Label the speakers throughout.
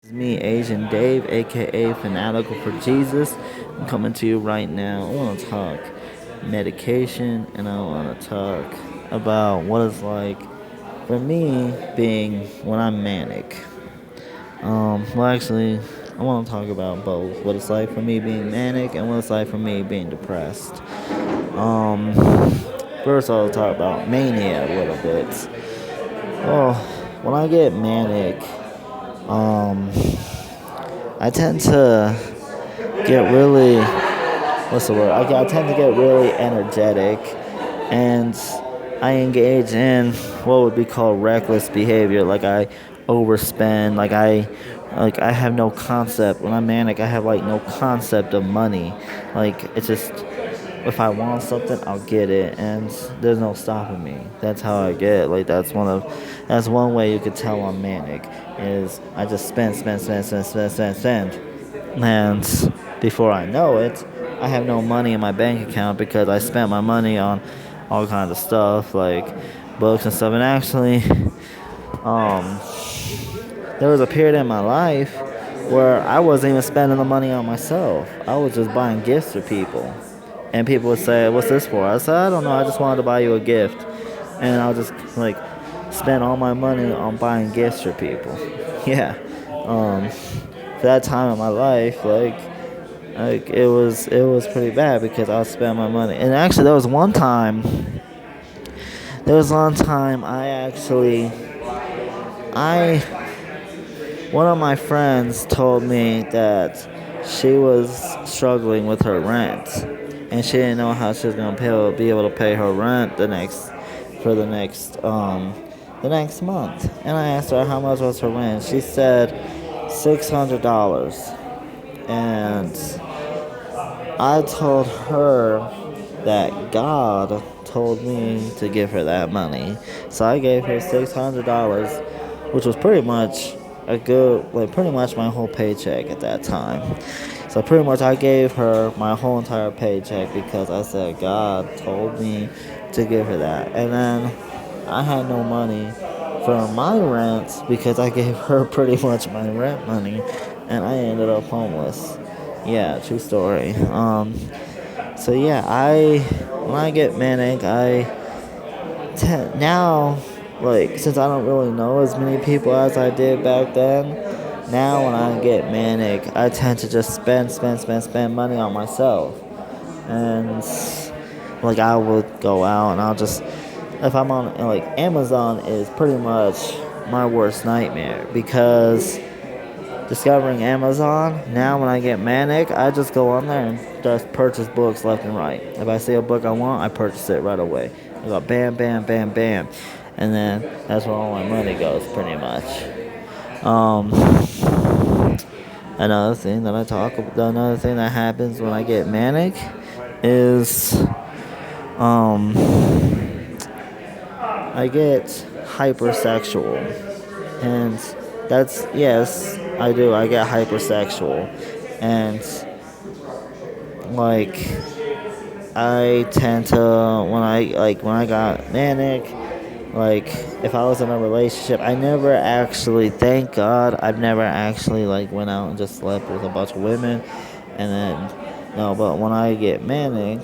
Speaker 1: It's me, Asian Dave, aka Fanatical for Jesus. I'm coming to you right now. I want to talk medication and I want to talk about what it's like for me being when I'm manic. Actually, I want to talk about both what it's like for me being manic and what it's like for me being depressed. Um, First, I'll talk about mania a little bit. Well, when I get manic, um, I tend to get really what's the word? I tend to get really energetic, and I engage in what would be called reckless behavior. Like I overspend. Like I have no concept when I'm manic. I have like no concept of money. Like it's just if I want something, I'll get it, and there's no stopping me. That's how I get. Like that's one way you could tell I'm manic. Is I just spend, and before I know it, I have no money in my bank account because I spent my money on all kinds of stuff like books and stuff. And actually, um, there was a period in my life where I wasn't even spending the money on myself. I was just buying gifts for people. And people would say, "What's this for?" I said, "I don't know. I just wanted to buy you a gift." And I'll just like spend all my money on buying gifts for people. Yeah. For that time in my life, it was pretty bad because I spent my money. And actually, there was one time I actually I one of my friends told me that she was struggling with her rent, and she didn't know how she was gonna be able to pay her rent for the next month. And I asked her how much was her rent. She said $600, and I told her that God told me to give her that money. So I gave her $600, which was pretty much my whole paycheck at that time. So pretty much I gave her my whole entire paycheck because I said God told me to give her that. And then I had no money for my rent because I gave her pretty much my rent money, and I ended up homeless. Yeah, true story. So yeah, I when I get manic, now, like, since I don't really know as many people as I did back then. Now when I get manic, I tend to just spend money on myself, and like I would go out and I'll just if I'm on like Amazon is pretty much my worst nightmare because discovering Amazon. Now, when I get manic, I just go on there and just purchase books left and right. If I see a book I want, I purchase it right away. I go bam, bam, bam, bam, and then that's where all my money goes, pretty much. Um, another thing that happens when I get manic is um, I get hypersexual, and that's yes, I do. I get hypersexual, and like I tend to when I got manic, like if I was in a relationship, I never actually, thank God, I've never actually like went out and just slept with a bunch of women, and then no, but when I get manic,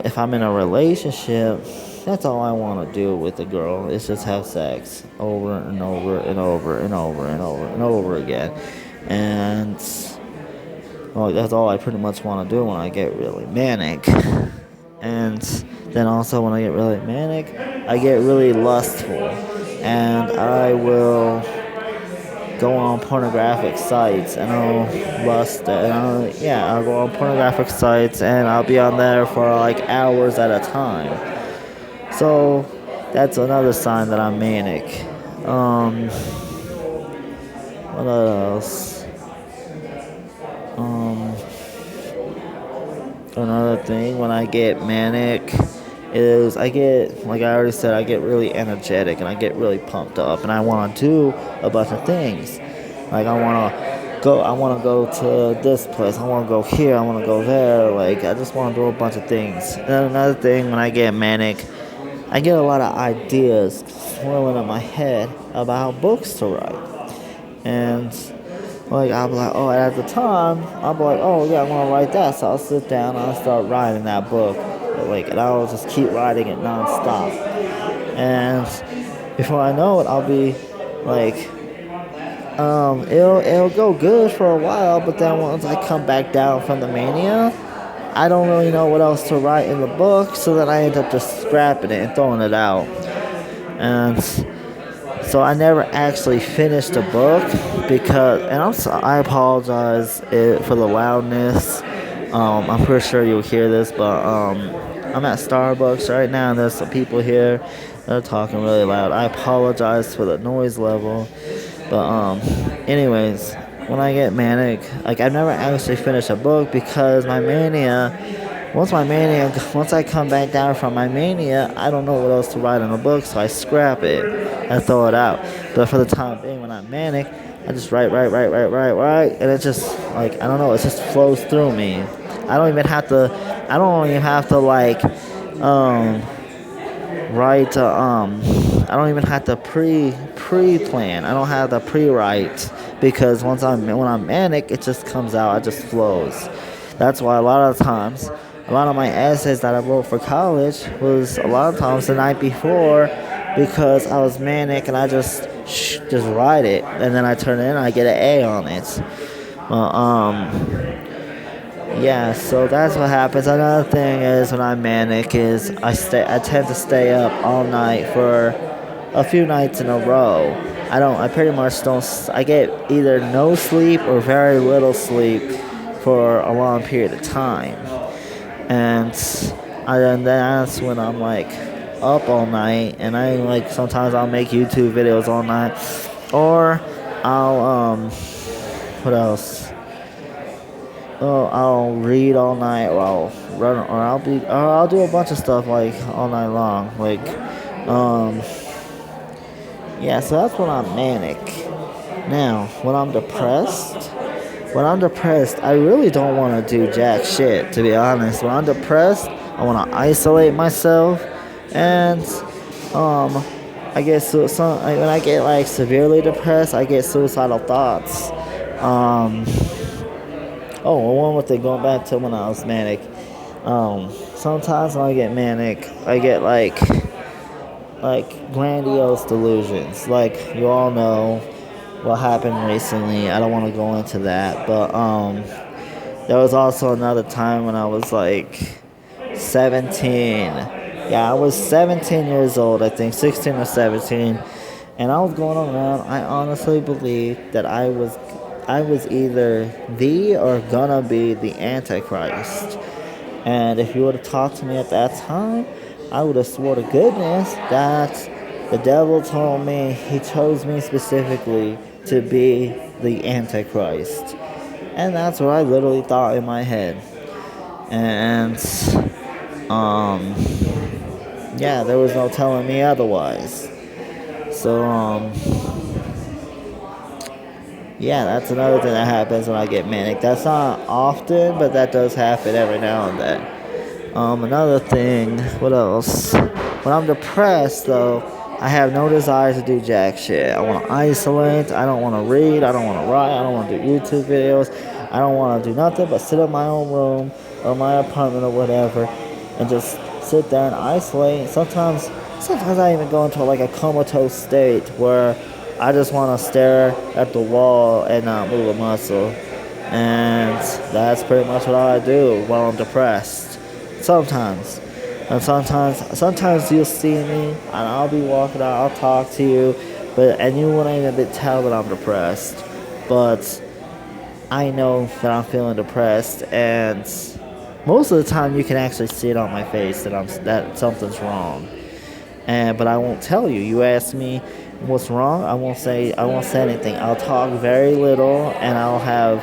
Speaker 1: if I'm in a relationship, that's all I want to do with a girl is just have sex over and over and over and over and over and over again. And well, that's all I pretty much want to do when I get really manic. And then also when I get really manic, I get really lustful. And I will go on pornographic sites and I'll go on pornographic sites and I'll be on there for like hours at a time. So that's another sign that I'm manic. What else? Um, Another thing when I get manic is I get, like I already said, I get really energetic and I get really pumped up and I want to do a bunch of things. Like I want to go to this place, I want to go here, I want to go there. Like I just want to do a bunch of things. And then another thing when I get manic, I get a lot of ideas swirling in my head about books to write. And Like I'll be like, oh, at the time I'll be like, oh yeah, I want to write that, so I'll sit down and I'll start writing that book, like, and I'll just keep writing it nonstop, and before I know it, I'll be like, it'll go good for a while, but then once I come back down from the mania, I don't really know what else to write in the book, so then I end up just scrapping it and throwing it out, and so I never actually finished the book because, and I apologize for the loudness. I'm pretty sure you'll hear this, but I'm at Starbucks right now, and there's some people here that are talking really loud. I apologize for the noise level, but anyways, when I get manic, like I've never actually finished a book because once I come back down from my mania, I don't know what else to write in a book, so I scrap it and throw it out. But for the time being, when I'm manic, I just write, and it just, like, I don't know, it just flows through me. I don't even have to like, write. I don't even have to pre-plan. I don't have to pre-write because when I'm manic, it just comes out. It just flows. That's why a lot of times, a lot of my essays that I wrote for college was a lot of times the night before because I was manic and I just write it and then I turn it in and I get an A on it. Well, yeah, so that's what happens. Another thing is when I'm manic is I tend to stay up all night for a few nights in a row. I pretty much don't I get either no sleep or very little sleep for a long period of time. And then that's when I'm like up all night and I like sometimes I'll make YouTube videos all night or I'll what else? Oh, I'll read all night, or I'll run, or I'll do a bunch of stuff like all night long. Like, yeah. So that's when I'm manic. Now, when I'm depressed, I really don't want to do jack shit. To be honest, when I'm depressed, I want to isolate myself, and I get when I get like severely depressed, I get suicidal thoughts. Um, Oh, well, one more thing, going back to when I was manic. Sometimes when I get manic, I get like grandiose delusions. Like you all know what happened recently. I don't want to go into that, but there was also another time when I was like 17. Yeah, I was 17 years old, I think, 16 or 17, and I was going around. I honestly believed that I was either the or gonna be the Antichrist. And if you would have talked to me at that time, I would have swore to goodness that the devil told me he chose me specifically to be the Antichrist. And that's what I literally thought in my head. And um yeah, there was no telling me otherwise. So yeah, that's another thing that happens when I get manic. That's not often, but that does happen every now and then. Another thing, what else? When I'm depressed, though, I have no desire to do jack shit. I want to isolate. I don't want to read. I don't want to write. I don't want to do YouTube videos. I don't want to do nothing but sit in my own room or my apartment or whatever and just sit there and isolate. Sometimes I even go into like a comatose state where I just want to stare at the wall and not move a muscle. And that's pretty much what I do while I'm depressed. Sometimes. And sometimes you'll see me and I'll be walking out, I'll talk to you, and you won't even tell that I'm depressed. But I know that I'm feeling depressed, and most of the time you can actually see it on my face that something's wrong. But I won't tell you. You ask me what's wrong, I won't say anything. I'll talk very little and I'll have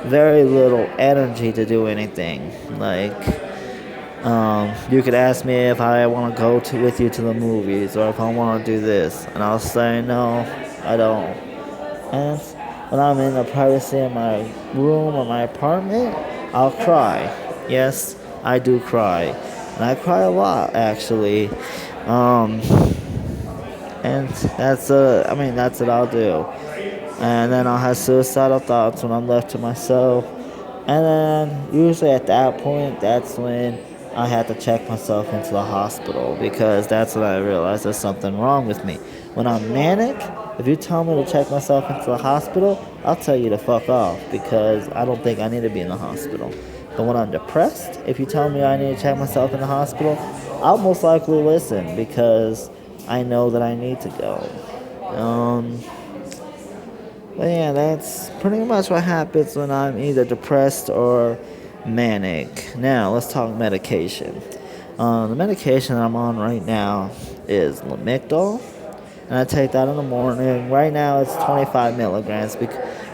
Speaker 1: very little energy to do anything. Like you could ask me if I want to go with you to the movies or if I want to do this, and I'll say no, I don't. And when I'm in the privacy of my room or my apartment, I'll cry. Yes, I do cry, and I cry a lot actually. And that's what I'll do. and then I'll have suicidal thoughts when I'm left to myself. And then usually at that point, that's when I have to check myself into the hospital because that's when I realize there's something wrong with me. When I'm manic, if you tell me to check myself into the hospital, I'll tell you to fuck off because I don't think I need to be in the hospital. But when I'm depressed, if you tell me I need to check myself in the hospital, I'll most likely listen because I know that I need to go. But yeah, that's pretty much what happens when I'm either depressed or manic. Now, let's talk medication. The medication I'm on right now is Lamictal, and I take that in the morning. Right now, it's 25 milligrams.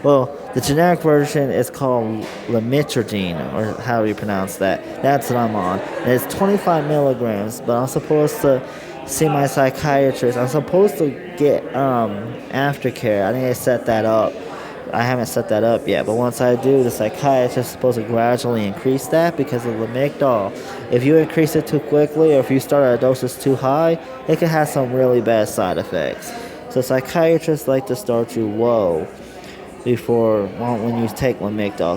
Speaker 1: Well, the generic version is called Lamictal, or how you pronounce that. That's what I'm on. And it's 25 milligrams, but I'm supposed to see my psychiatrist. I'm supposed to get aftercare. I need to set that up. I haven't set that up yet, but once I do, the psychiatrist is supposed to gradually increase that because of the Lamictal. If you increase it too quickly or if you start at a dose that's too high, it can have some really bad side effects. So psychiatrists like to start you low before when you take Lamictal